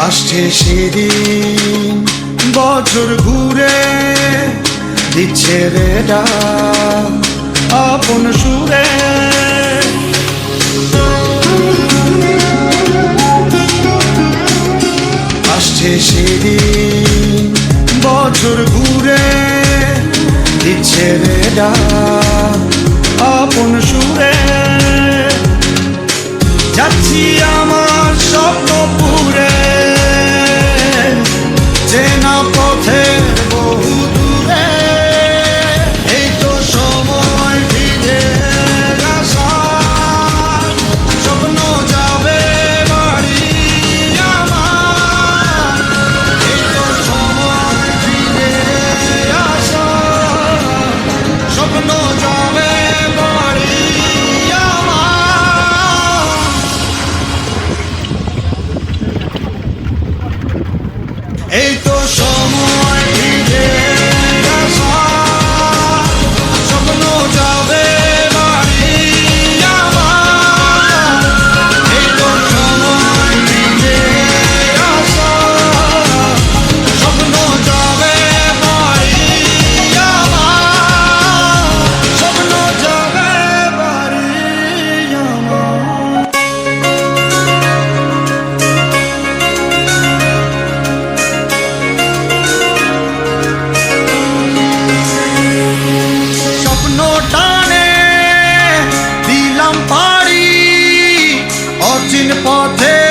আসছে সেদিন বছর ঘুরে দিচ্ছে রে ডাক আপন সুরে। আসছে সেদিন বছর ঘুরে দিচ্ছে রে ডাক আপন সুরে। যাচ্ছি আমার স্বপ্ন পুরে চেনা পথের বহু দূরে। এই তো সময় ফিরে আসার, স্বপ্ন যাবে বাড়ি আমার। এই তো সময় ফিরে আসার, স্বপ্ন যাবে বাড়ি আমার। এই তো সময় ফিরে আসার, স্বপ্ন যাবে বাড়ি আমার। এই তো সময় ফিরে আসার, স্বপ্ন যাবে বাড়ি আমার। স্বপ্ন যাবে বাড়ি আমার। স্বপ্ন টানে দিলাম পাড়ি অচিন পথে